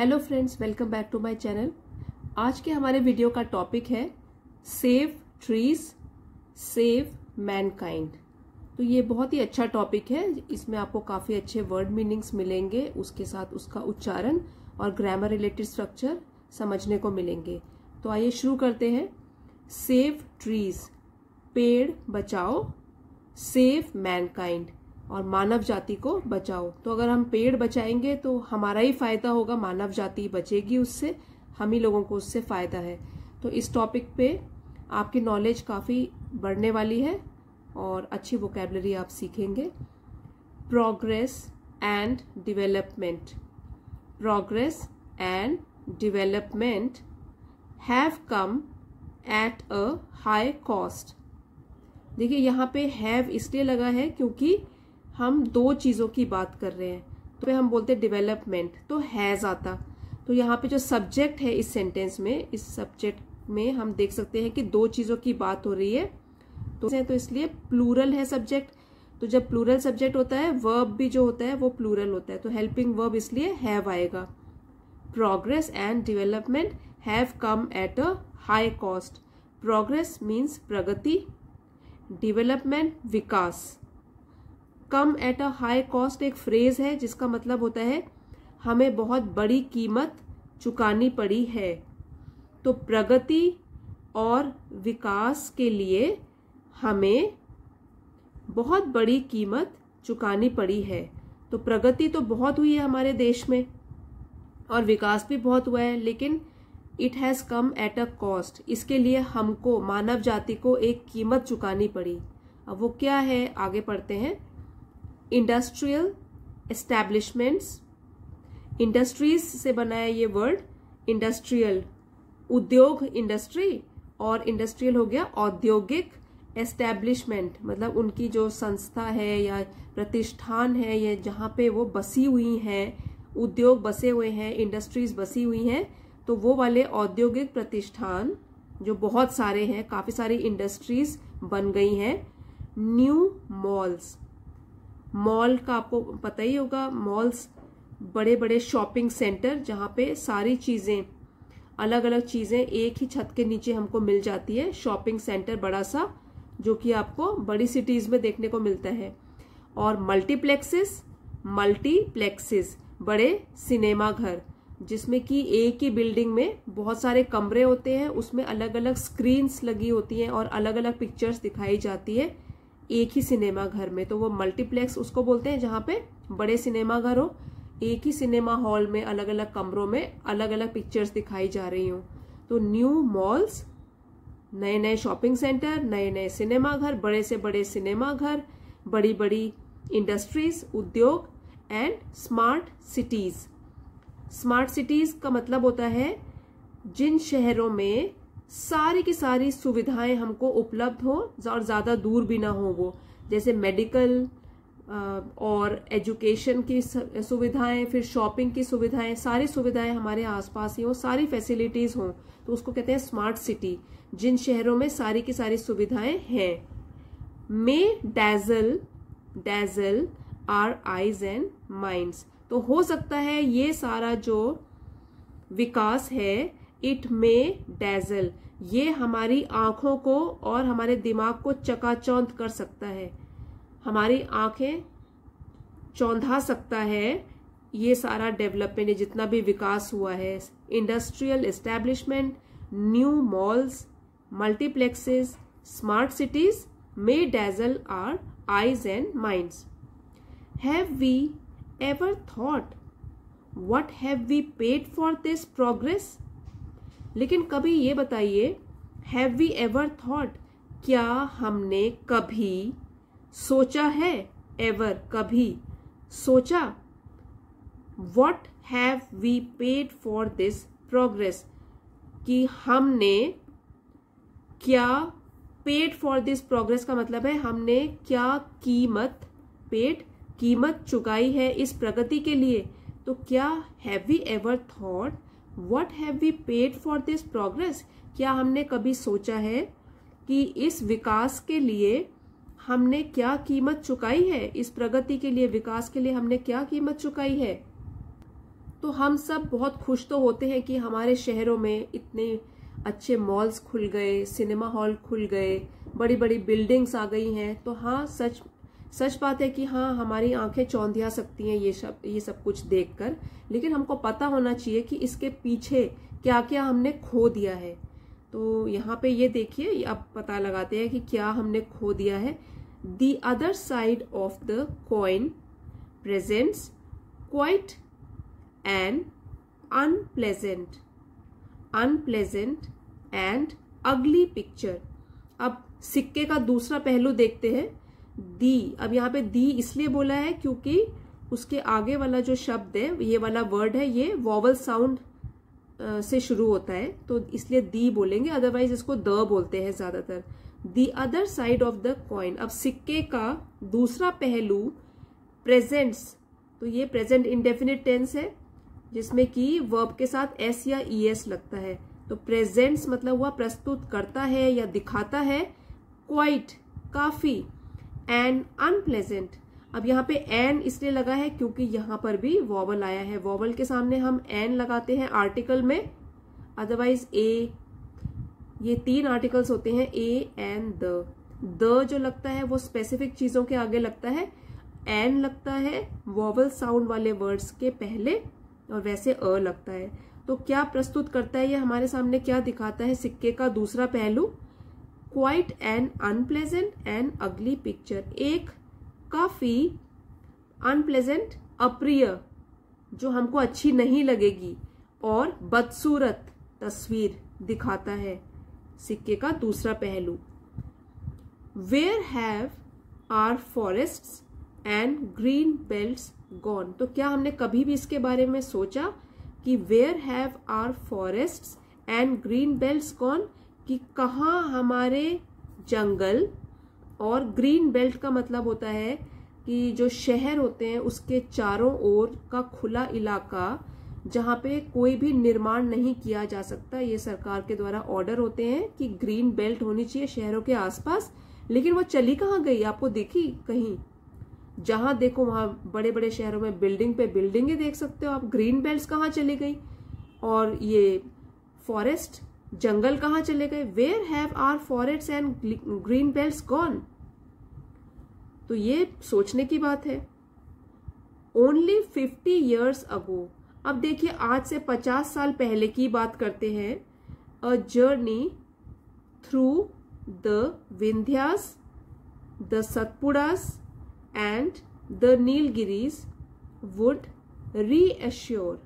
Hello friends, welcome back to my channel. आज के हमारे वीडियो का टॉपिक है सेव ट्रीज सेव मैनकाइंड। तो ये बहुत ही अच्छा टॉपिक है। इसमें आपको काफी अच्छे वर्ड मीनिंग्स मिलेंगे, उसके साथ उसका उच्चारण और ग्रामर रिलेटेड स्ट्रक्चर समझने को मिलेंगे। तो आइए शुरू करते हैं। सेव ट्रीज, पेड़ बचाओ। सेव मैनकाइंड, और मानव जाति को बचाओ। तो अगर हम पेड़ बचाएंगे तो हमारा ही फायदा होगा, मानव जाति बचेगी उससे, हम ही लोगों को उससे फायदा है। तो इस टॉपिक पे आपकी नॉलेज काफी बढ़ने वाली है और अच्छी वोकैबुलरी आप सीखेंगे। Progress and development. Progress and development have come at a high cost. देखिए यहाँ पे हैव इसलिए लगा है क्योंकि हम दो चीजों की बात कर रहे हैं। तो हम बोलते हैं डेवलपमेंट तो हैज आता। तो यहाँ पे जो सब्जेक्ट है इस सेंटेंस में, इस सब्जेक्ट में हम देख सकते हैं कि दो चीजों की बात हो रही है। तो इसलिए प्लूरल है सब्जेक्ट। तो जब प्लूरल सब्जेक्ट होता है, वर्ब भी जो होता है वो प्लूरल होता है। तो हेल्पिंग वर्ब इसलिए हैव आएगा। Progress and development have come at a high cost. Progress means Pragati, development Vikas. Come at a high cost एक फ्रेज है जिसका मतलब होता है हमें बहुत बड़ी कीमत चुकानी पड़ी है। तो प्रगति और विकास के लिए हमें बहुत बड़ी कीमत चुकानी पड़ी है। तो प्रगति तो बहुत हुई है हमारे देश में और विकास भी बहुत हुआ है, लेकिन it has come at a cost. इसके लिए हमको, मानव जाति को, एक कीमत चुकानी पड़ी। अब वो क्या है, आगे पढ़ते हैं। इंडस्ट्रियल एस्टैब्लिशमेंट्स, इंडस्ट्रीज से बना है ये वर्ड। इंडस्ट्रियल, उद्योग, इंडस्ट्री, और इंडस्ट्रियल हो गया औद्योगिक। एस्टैब्लिशमेंट मतलब उनकी जो संस्था है या प्रतिष्ठान है, या जहां पे वो बसी हुई हैं, उद्योग बसे हुए हैं, इंडस्ट्रीज बसी हुई हैं, तो वो वाले औद्योगिक प्रतिष्ठान जो बहुत सारे हैं, काफी सारी इंडस्ट्रीज बन गई हैं। न्यू मॉल्स, मॉल का आपको पता ही होगा। मॉल्स बड़े बड़े शॉपिंग सेंटर जहां पे सारी चीजें, अलग अलग चीजें एक ही छत के नीचे हमको मिल जाती है। शॉपिंग सेंटर बड़ा सा, जो कि आपको बड़ी सिटीज में देखने को मिलता है। और मल्टीप्लेक्सेस, मल्टीप्लेक्सेस बड़े सिनेमा घर, जिसमें कि एक ही बिल्डिंग में बहुत सारे कमरे होते हैं, उसमें अलग अलग स्क्रीन्स लगी होती हैं और अलग अलग पिक्चर्स दिखाई जाती है एक ही सिनेमा घर में। तो वो मल्टीप्लेक्स उसको बोलते हैं जहां पे बड़े सिनेमा घर हो, एक ही सिनेमा हॉल में अलग अलग कमरों में अलग अलग पिक्चर्स दिखाई जा रही हो। तो न्यू मॉल्स, नए नए शॉपिंग सेंटर, नए नए सिनेमा घर, बड़े से बड़े सिनेमा घर, बड़ी बड़ी इंडस्ट्रीज, उद्योग। And smart cities. Smart cities का मतलब होता है जिन शहरों में सारी की सारी सुविधाएं हमको उपलब्ध हो और ज्यादा दूर भी ना हो वो, जैसे मेडिकल और एजुकेशन की सुविधाएं, फिर शॉपिंग की सुविधाएं, सारी सुविधाएं हमारे आसपास ही हो, सारी फैसिलिटीज हो, तो उसको कहते हैं स्मार्ट सिटी। जिन शहरों में सारी की सारी सुविधाएं हैं। May dazzle, dazzle our eyes and minds. तो हो सकता है ये सारा जो विकास है, इट मे डैजल, ये हमारी आंखों को और हमारे दिमाग को चकाचौंध कर सकता है, हमारी आंखें चौंधा सकता है ये सारा डेवलपमेंट, जितना भी विकास हुआ है। Industrial establishment, new malls, multiplexes, smart cities may dazzle our eyes and minds. Have we ever thought what have we paid for this progress. लेकिन कभी ये बताइए, हैव वी एवर थॉट, क्या हमने कभी सोचा है, एवर कभी सोचा, what have we paid for this progress, कि हमने क्या, पेड फॉर दिस प्रोग्रेस का मतलब है हमने क्या कीमत, पेड कीमत चुकाई है इस प्रगति के लिए। तो क्या have we ever thought what have we paid for this progress, क्या हमने कभी सोचा है कि इस विकास के लिए हमने क्या कीमत चुकाई है, इस प्रगति के लिए, विकास के लिए हमने क्या कीमत चुकाई है। तो हम सब बहुत खुश तो होते हैं कि हमारे शहरों में इतने अच्छे मॉल्स खुल गए, सिनेमा हॉल खुल गए, बड़ी बड़ी बिल्डिंग्स आ गई हैं। तो हाँ, सच बात है कि हाँ, हमारी आंखें चौंधिया सकती हैं ये सब कुछ देखकर। लेकिन हमको पता होना चाहिए कि इसके पीछे क्या क्या हमने खो दिया है। तो यहाँ पे ये देखिए, अब पता लगाते हैं कि क्या हमने खो दिया है। The other side of the coin presents quite an unpleasant and ugly picture। अब सिक्के का दूसरा पहलू देखते हैं, दी। अब यहाँ पे दी इसलिए बोला है क्योंकि उसके आगे वाला जो शब्द है, ये वाला वर्ड है, ये वॉवल साउंड से शुरू होता है, तो इसलिए दी बोलेंगे, अदरवाइज इसको द बोलते हैं ज्यादातर। The other side of the coin. अब सिक्के का दूसरा पहलू प्रेजेंट्स, तो ये प्रेजेंट इंडेफिनिट टेंस है जिसमें कि वर्ब के साथ एस या ईएस लगता है। तो प्रेजेंट्स मतलब हुआ प्रस्तुत करता है या दिखाता है, क्वाइट काफी, एंड अनप्लेजेंट। अब यहाँ पे एन इसलिए लगा है क्योंकि यहाँ पर भी वॉवल आया है। वॉवल के सामने हम एन लगाते हैं आर्टिकल में, अदरवाइज ए। ये 3 आर्टिकल्स होते हैं, ए एन द जो लगता है वो स्पेसिफिक चीजों के आगे लगता है, एन लगता है वॉवल साउंड वाले वर्ड्स के पहले, और वैसे अ लगता है। तो क्या प्रस्तुत करता है ये हमारे सामने, क्या दिखाता है सिक्के का दूसरा पहलू, क्वाइट एन अनप्लेजेंट एंड अगली पिक्चर। एक काफी अनप्लेजेंट, अप्रिय, जो हमको अच्छी नहीं लगेगी, और बदसूरत तस्वीर दिखाता है सिक्के का दूसरा पहलू। Where have our forests and green belts gone. तो क्या हमने कभी भी इसके बारे में सोचा कि where have our forests and green belts gone, कि कहाँ हमारे जंगल, और ग्रीन बेल्ट का मतलब होता है कि जो शहर होते हैं उसके चारों ओर का खुला इलाका जहाँ पे कोई भी निर्माण नहीं किया जा सकता। ये सरकार के द्वारा ऑर्डर होते हैं कि ग्रीन बेल्ट होनी चाहिए शहरों के आसपास, लेकिन वो चली कहाँ गई, आपको देखी कहीं? जहां देखो वहां बड़े बड़े शहरों में बिल्डिंग पे बिल्डिंगें देख सकते हो आप। ग्रीन बेल्ट्स कहाँ चली गई? और ये फॉरेस्ट, जंगल कहाँ चले गए? Where have our forest and green belts gone? तो ये सोचने की बात है। Only 50 years ago. अब देखिए, आज से 50 साल पहले की बात करते हैं। A journey through the Vindhyas, the Satpuras and the Nilgiris would reassure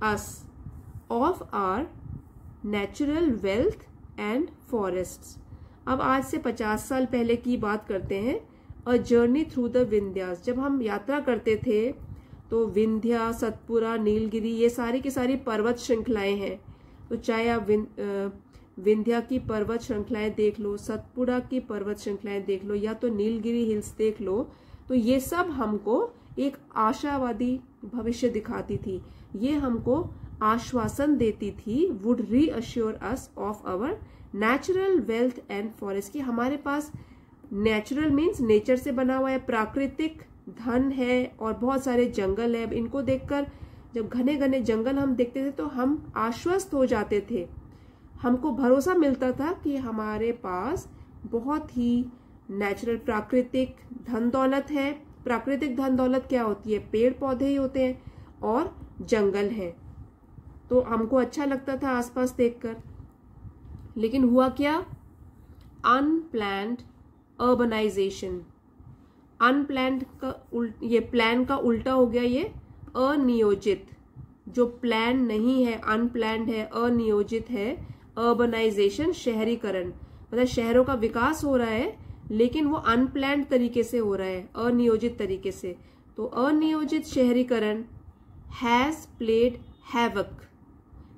us of our natural wealth and forests। अब आज से 50 साल पहले की बात करते हैं। A journey through the Vindhyas, जब हम यात्रा करते थे तो विंध्या, सतपुड़ा, नीलगिरी, ये सारी की सारी पर्वत श्रृंखलाएं हैं। तो चाहे आप विंध्या की पर्वत श्रृंखलाएं देख लो, सतपुड़ा की पर्वत श्रृंखलाएं देख लो, या तो नीलगिरी हिल्स देख लो, तो ये सब हमको एक आशावादी भविष्य दिखाती थी। ये हमको आश्वासन देती थी, would reassure us of our natural wealth and forest, कि हमारे पास नेचुरल मीन्स नेचर से बना हुआ है, प्राकृतिक धन है और बहुत सारे जंगल है। इनको देखकर जब घने घने जंगल हम देखते थे तो हम आश्वस्त हो जाते थे, हमको भरोसा मिलता था कि हमारे पास बहुत ही नेचुरल प्राकृतिक धन दौलत है। प्राकृतिक धन दौलत क्या होती है? पेड़ पौधे ही होते हैं और जंगल है। तो हमको अच्छा लगता था आसपास देखकर। लेकिन हुआ क्या? Unplanned urbanisation. अनप्लैन्ड का ये प्लान का उल्टा हो गया, ये अनियोजित। जो प्लान नहीं है, अनप्लैन्ड है, अनियोजित है। अर्बनाइजेशन, शहरीकरण, मतलब शहरों का विकास हो रहा है लेकिन वो अनप्लैन्ड तरीके से हो रहा है, अनियोजित तरीके से। तो अनियोजित शहरीकरण हैज प्लेड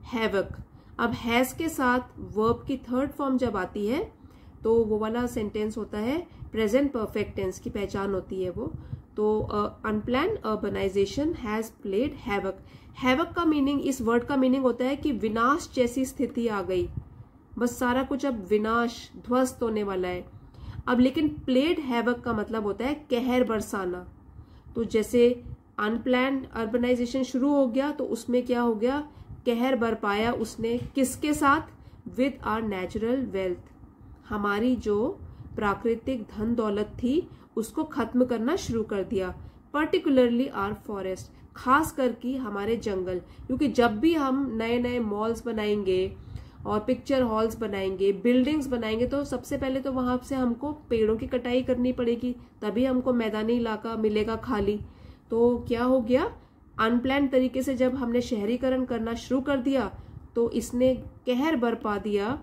हैवक। अब हैज के साथ वर्ब की थर्ड फॉर्म जब आती है तो वो वाला सेंटेंस होता है प्रेजेंट परफेक्ट टेंस की पहचान होती है वो। तो unplanned urbanization has played havoc. Havoc का मीनिंग, इस वर्ड का मीनिंग होता है कि विनाश जैसी स्थिति आ गई, बस सारा कुछ अब विनाश, ध्वस्त होने वाला है। अब लेकिन प्लेड हैवक का मतलब होता है कहर बरसाना। तो जैसे अनप्लान्ड अर्बनाइजेशन शुरू हो गया तो उसमें क्या हो गया, कहर बरपाया उसने किसके साथ, विद आवर नेचुरल वेल्थ, हमारी जो प्राकृतिक धन दौलत थी उसको खत्म करना शुरू कर दिया, पर्टिकुलरली आवर फॉरेस्ट, खास करके हमारे जंगल, क्योंकि जब भी हम नए नए मॉल्स बनाएंगे और पिक्चर हॉल्स बनाएंगे, बिल्डिंग्स बनाएंगे, तो सबसे पहले तो वहां से हमको पेड़ों की कटाई करनी पड़ेगी, तभी हमको मैदानी इलाका मिलेगा खाली। तो क्या हो गया, अनप्लान्ड तरीके से जब हमने शहरीकरण करना शुरू कर दिया तो इसने कहर बरपा दिया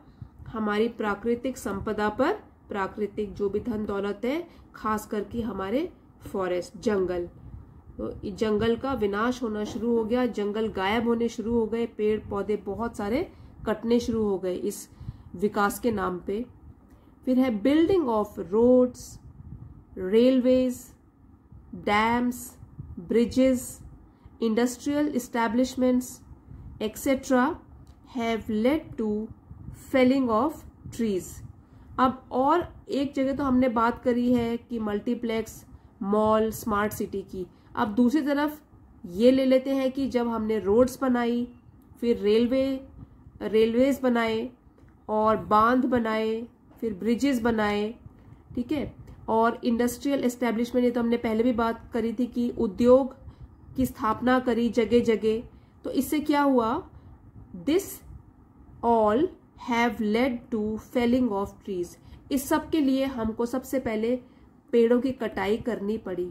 हमारी प्राकृतिक संपदा पर, प्राकृतिक जो भी धन दौलत है, खास करके हमारे फॉरेस्ट, जंगल। तो जंगल का विनाश होना शुरू हो गया, जंगल गायब होने शुरू हो गए, पेड़ पौधे बहुत सारे कटने शुरू हो गए इस विकास के नाम पे। फिर है building of roads, railways, dams, bridges, industrial establishments etcetera have led to felling of trees. अब और एक जगह तो हमने बात करी है कि मल्टीप्लेक्स, मॉल, स्मार्ट सिटी की, अब दूसरी तरफ ये ले लेते हैं कि जब हमने रोड्स बनाई, फिर रेलवेज बनाए और बांध बनाए, फिर ब्रिजेस बनाए, ठीक है, और इंडस्ट्रियल एस्टेब्लिशमेंट, ये तो हमने पहले भी बात करी थी कि उद्योग की स्थापना करी जगह जगह, तो इससे क्या हुआ, this all have led to felling of trees. इस सब के लिए हमको सबसे पहले पेड़ों की कटाई करनी पड़ी,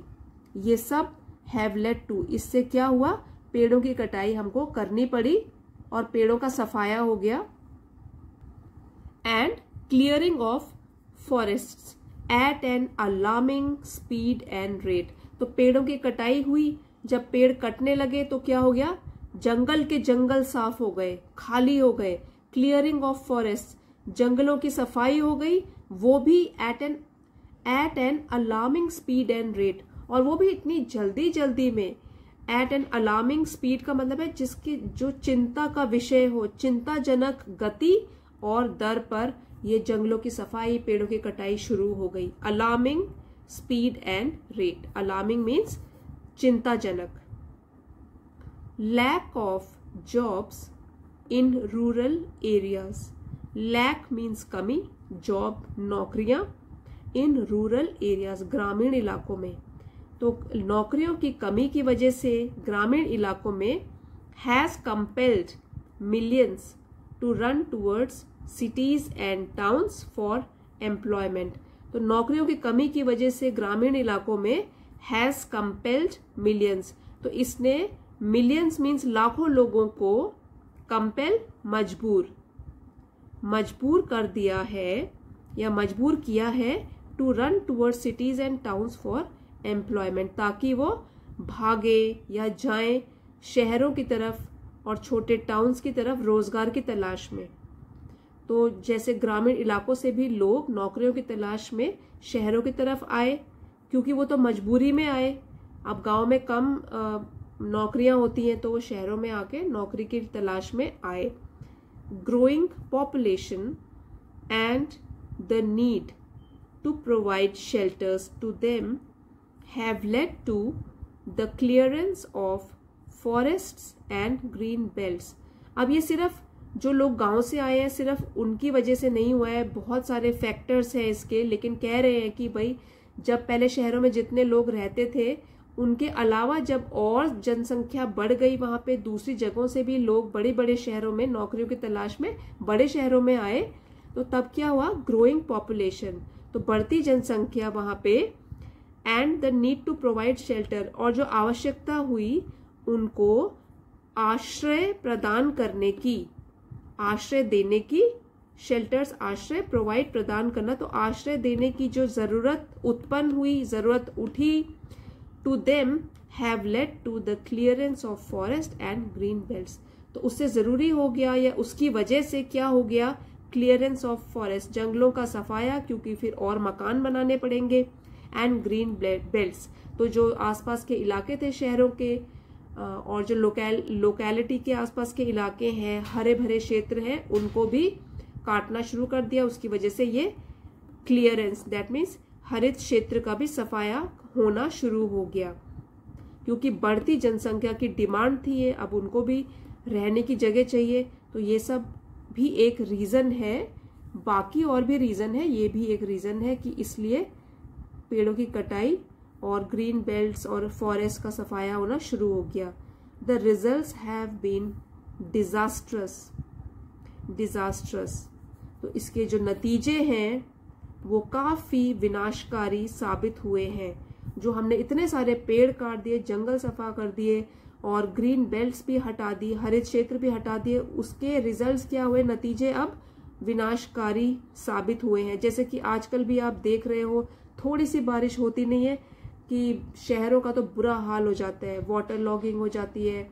ये सब हैव लेड टू, इससे क्या हुआ, पेड़ों की कटाई हमको करनी पड़ी और पेड़ों का सफाया हो गया। And clearing of forests at an alarming speed and rate, तो पेड़ों की कटाई हुई, जब पेड़ कटने लगे तो क्या हो गया, जंगल के जंगल साफ हो गए, खाली हो गए, क्लियरिंग ऑफ फॉरेस्ट, जंगलों की सफाई हो गई, वो भी at an alarming speed and rate, और वो भी इतनी जल्दी जल्दी में। एट एन अलार्मिंग स्पीड का मतलब है जिसकी जो चिंता का विषय हो, चिंताजनक गति और दर पर ये जंगलों की सफाई, पेड़ों की कटाई शुरू हो गई। Alarming speed and rate, alarming means चिंताजनक। Lack of jobs in rural areas, lack means कमी, जॉब नौकरियां, इन रूरल एरियाज ग्रामीण इलाकों में, तो नौकरियों की कमी की वजह से ग्रामीण इलाकों में has compelled millions to run towards cities and towns for employment, तो नौकरियों की कमी की वजह से ग्रामीण इलाकों में हैज कंपेल्ड मिलियंस, तो इसने मिलियंस मीन्स लाखों लोगों को, कंपेल मजबूर कर दिया है या मजबूर किया है, to run toward cities and towns for employment, ताकि वो भागे या जाएं शहरों की तरफ और छोटे टाउन्स की तरफ रोजगार की तलाश में। तो जैसे ग्रामीण इलाकों से भी लोग नौकरियों की तलाश में शहरों की तरफ आए, क्योंकि वो तो मजबूरी में आए, अब गांव में कम नौकरियां होती हैं तो वो शहरों में आके नौकरी की तलाश में आए। Growing population and the need to provide shelters to them have led to the clearance of forests and green belts। अब ये सिर्फ जो लोग गांव से आए हैं सिर्फ उनकी वजह से नहीं हुआ है, बहुत सारे फैक्टर्स हैं इसके, लेकिन कह रहे हैं कि भाई जब पहले शहरों में जितने लोग रहते थे उनके अलावा जब और जनसंख्या बढ़ गई, वहां पे दूसरी जगहों से भी लोग बड़े बड़े शहरों में नौकरियों की तलाश में बड़े शहरों में आए, तो तब क्या हुआ, ग्रोइंग पॉपुलेशन, तो बढ़ती जनसंख्या वहां पे, and the need to provide shelter, और जो आवश्यकता हुई उनको आश्रय प्रदान करने की, आश्रय देने की, शेल्टर्स आश्रय, प्रोवाइड प्रदान करना, तो आश्रय देने की जो जरूरत उत्पन्न हुई, जरूरत उठी, to them have led to the clearance of forest and green belts, तो उससे जरूरी हो गया या उसकी वजह से क्या हो गया, क्लियरेंस ऑफ फॉरेस्ट, जंगलों का सफाया, क्योंकि फिर और मकान बनाने पड़ेंगे, एंड ग्रीन बेल्ट्स, तो जो आसपास के इलाके थे शहरों के और जो लोकेलिटी के आसपास के इलाके हैं, हरे भरे क्षेत्र हैं, उनको भी काटना शुरू कर दिया। उसकी वजह से ये क्लियरेंस, दैट मीन्स हरित क्षेत्र का भी सफाया होना शुरू हो गया। क्योंकि बढ़ती जनसंख्या की डिमांड थी ये, अब उनको भी रहने की जगह चाहिए। तो ये सब भी एक रीजन है, बाकी और भी रीजन है, ये भी एक रीजन है कि इसलिए पेड़ों की कटाई और ग्रीन बेल्ट्स और फॉरेस्ट का सफाया होना शुरू हो गया। The results have been disastrous. तो इसके जो नतीजे हैं वो काफी विनाशकारी साबित हुए हैं। जो हमने इतने सारे पेड़ काट दिए, जंगल सफा कर दिए और ग्रीन बेल्ट्स भी हटा दी, हरित क्षेत्र भी हटा दिए, उसके रिजल्ट्स क्या हुए, नतीजे अब विनाशकारी साबित हुए हैं। जैसे कि आजकल भी आप देख रहे हो, थोड़ी सी बारिश होती नहीं है कि शहरों का तो बुरा हाल हो जाता है, वाटर लॉगिंग हो जाती है,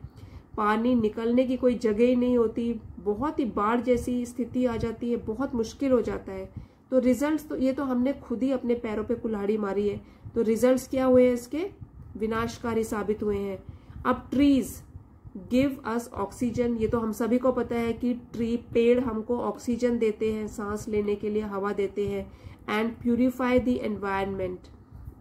पानी निकलने की कोई जगह ही नहीं होती, बहुत ही बाढ़ जैसी स्थिति आ जाती है, बहुत मुश्किल हो जाता है। तो रिजल्ट्स तो ये तो हमने खुद ही अपने पैरों पे कुल्हाड़ी मारी है। तो रिजल्ट्स क्या हुए हैं इसके, विनाशकारी साबित हुए हैं। अब ट्रीज गिव अस ऑक्सीजन, ये तो हम सभी को पता है कि पेड़ हमको ऑक्सीजन देते हैं, सांस लेने के लिए हवा देते हैं। And purify the environment,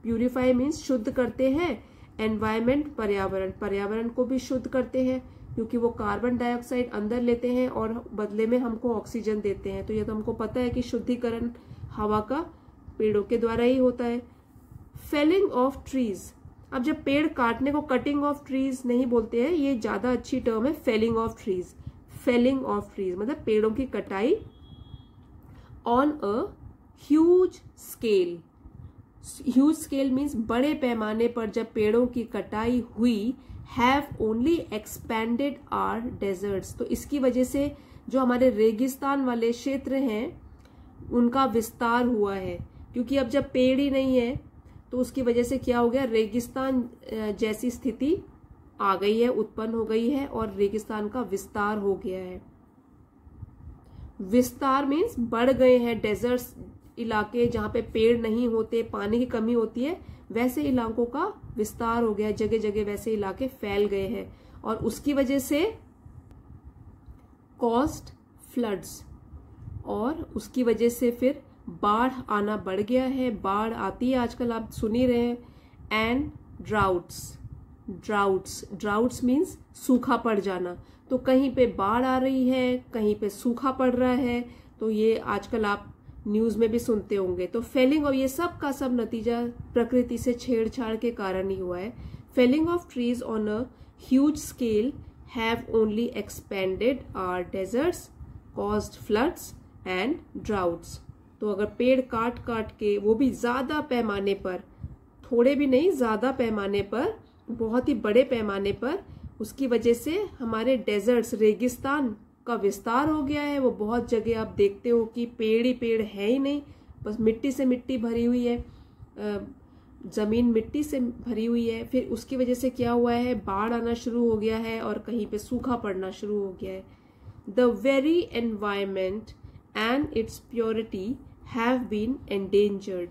purify means शुद्ध करते हैं, एनवायरनमेंट पर्यावरण को भी शुद्ध करते हैं, क्योंकि वो कार्बन डाइऑक्साइड अंदर लेते हैं और बदले में हमको ऑक्सीजन देते हैं। तो ये तो हमको पता है कि शुद्धिकरण हवा का पेड़ों के द्वारा ही होता है। फेलिंग ऑफ ट्रीज, अब जब पेड़ काटने को कटिंग ऑफ ट्रीज नहीं बोलते हैं, ये ज्यादा अच्छी टर्म है, felling of trees. Felling of trees मतलब पेड़ों की कटाई on a huge scale. Huge scale means बड़े पैमाने पर जब पेड़ों की कटाई हुई, have only expanded our deserts, तो इसकी वजह से जो हमारे रेगिस्तान वाले क्षेत्र हैं उनका विस्तार हुआ है। क्योंकि अब जब पेड़ ही नहीं है तो उसकी वजह से क्या हो गया, रेगिस्तान जैसी स्थिति आ गई है, उत्पन्न हो गई है और रेगिस्तान का विस्तार हो गया है। विस्तार मीन्स बढ़ गए हैं, डेजर्ट्स इलाके जहां पे पेड़ नहीं होते, पानी की कमी होती है, वैसे इलाकों का विस्तार हो गया, जगह जगह वैसे इलाके फैल गए हैं और उसकी वजह से कॉस्ट फ्लड्स, और उसकी वजह से फिर बाढ़ आना बढ़ गया है, बाढ़ आती है आजकल आप सुन ही रहे हैं। एंड ड्राउट्स मीन्स सूखा पड़ जाना, तो कहीं पे बाढ़ आ रही है, कहीं पे सूखा पड़ रहा है, तो ये आजकल आप न्यूज में भी सुनते होंगे। तो फेलिंग और ये सब का सब नतीजा प्रकृति से छेड़छाड़ के कारण ही हुआ है। Felling of trees on a huge scale have only expanded our deserts, caused floods and droughts. तो अगर पेड़ काट काट के, वो भी ज्यादा पैमाने पर, थोड़े भी नहीं, ज्यादा पैमाने पर, बहुत ही बड़े पैमाने पर, उसकी वजह से हमारे डेजर्ट्स, रेगिस्तान का विस्तार हो गया है। वो बहुत जगह आप देखते हो कि पेड़ ही पेड़ है ही नहीं, बस मिट्टी से मिट्टी भरी हुई है, जमीन मिट्टी से भरी हुई है। फिर उसकी वजह से क्या हुआ है, बाढ़ आना शुरू हो गया है और कहीं पे सूखा पड़ना शुरू हो गया है। The very environment and its purity have been endangered,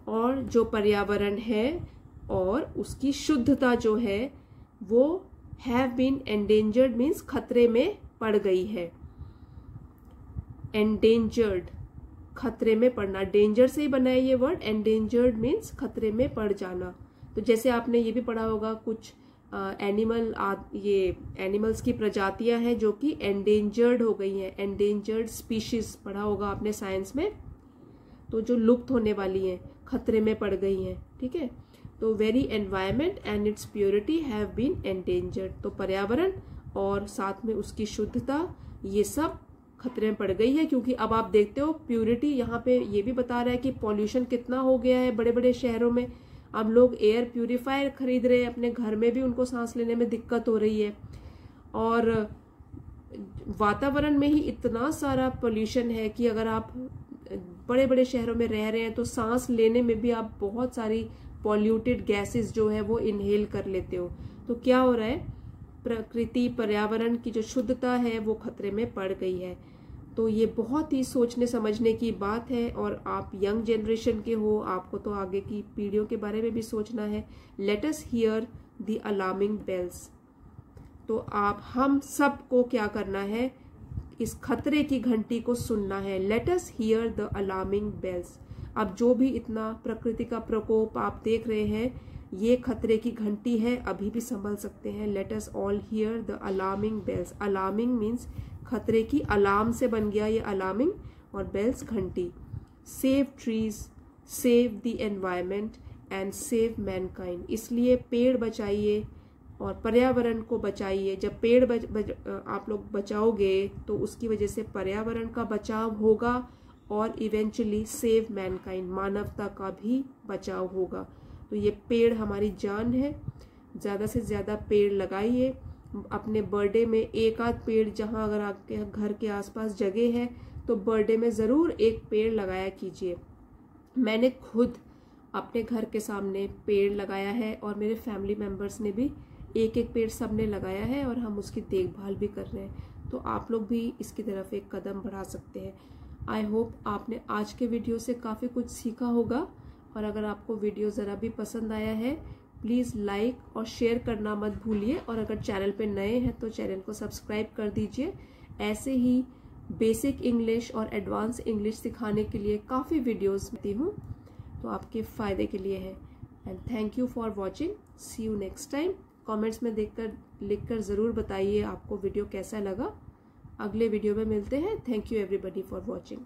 और जो पर्यावरण है और उसकी शुद्धता जो है वो हैव बीन एंडेंजर्ड मीन्स खतरे में पड़ गई है। एंडेंजर्ड खतरे में पड़ना, डेंजर से ही बना है ये वर्ड, एंडेंजर्ड मीन्स खतरे में पड़ जाना। तो जैसे आपने ये भी पढ़ा होगा, कुछ ये एनिमल्स की प्रजातियां हैं जो कि एंडेंजर्ड हो गई हैं, एंडेंजर्ड स्पीशीज पढ़ा होगा आपने साइंस में, तो जो लुप्त होने वाली हैं, खतरे में पड़ गई हैं, ठीक है। तो very environment and its purity have been endangered, तो पर्यावरण और साथ में उसकी शुद्धता ये सब खतरे में पड़ गई है। क्योंकि अब आप देखते हो प्यूरिटी, यहाँ पे ये भी बता रहा है कि पॉल्यूशन कितना हो गया है बड़े बड़े शहरों में। अब लोग एयर प्यूरिफायर खरीद रहे हैं, अपने घर में भी उनको सांस लेने में दिक्कत हो रही है, और वातावरण में ही इतना सारा पोल्यूशन है कि अगर आप बड़े बड़े शहरों में रह रहे हैं तो सांस लेने में भी आप बहुत सारी पॉल्यूटेड गैसेस जो है वो इनहेल कर लेते हो। तो क्या हो रहा है, प्रकृति पर्यावरण की जो शुद्धता है वो खतरे में पड़ गई है। तो ये बहुत ही सोचने समझने की बात है, और आप यंग जनरेशन के हो, आपको तो आगे की पीढ़ियों के बारे में भी सोचना है। Let us hear the alarming bells, तो आप हम सबको क्या करना है, इस खतरे की घंटी को सुनना है। Let us hear the alarming bells. अब जो भी इतना प्रकृति का प्रकोप आप देख रहे हैं, ये खतरे की घंटी है, अभी भी संभल सकते हैं। Let us all hear the alarming bells. Alarming means खतरे की, अलार्म से बन गया ये अलार्मिंग, और बेल्स घंटी। Save trees, save the environment and save Mankind. इसलिए पेड़ बचाइए और पर्यावरण को बचाइए। जब पेड़ आप लोग बचाओगे तो उसकी वजह से पर्यावरण का बचाव होगा और इवेंचुअली सेव मैनकाइंड, मानवता का भी बचाव होगा। तो ये पेड़ हमारी जान है। ज़्यादा से ज़्यादा पेड़ लगाइए। अपने बर्थडे में एक आध पेड़, जहाँ अगर आपके घर के आसपास जगह है तो बर्थडे में ज़रूर एक पेड़ लगाया कीजिए। मैंने खुद अपने घर के सामने पेड़ लगाया है और मेरे फैमिली मेम्बर्स ने भी एक एक पेड़ सबने लगाया है और हम उसकी देखभाल भी कर रहे हैं। तो आप लोग भी इसकी तरफ एक कदम बढ़ा सकते हैं। आई होप आपने आज के वीडियो से काफ़ी कुछ सीखा होगा, और अगर आपको वीडियो ज़रा भी पसंद आया है प्लीज़ लाइक और शेयर करना मत भूलिए, और अगर चैनल पे नए हैं तो चैनल को सब्सक्राइब कर दीजिए। ऐसे ही बेसिक इंग्लिश और एडवांस इंग्लिश सिखाने के लिए काफ़ी वीडियोस देती हूँ, तो आपके फ़ायदे के लिए है। And thank you for watching. See you next time. Comments में लिखकर ज़रूर बताइए आपको वीडियो कैसा लगा। अगले वीडियो में मिलते हैं। Thank you everybody for watching.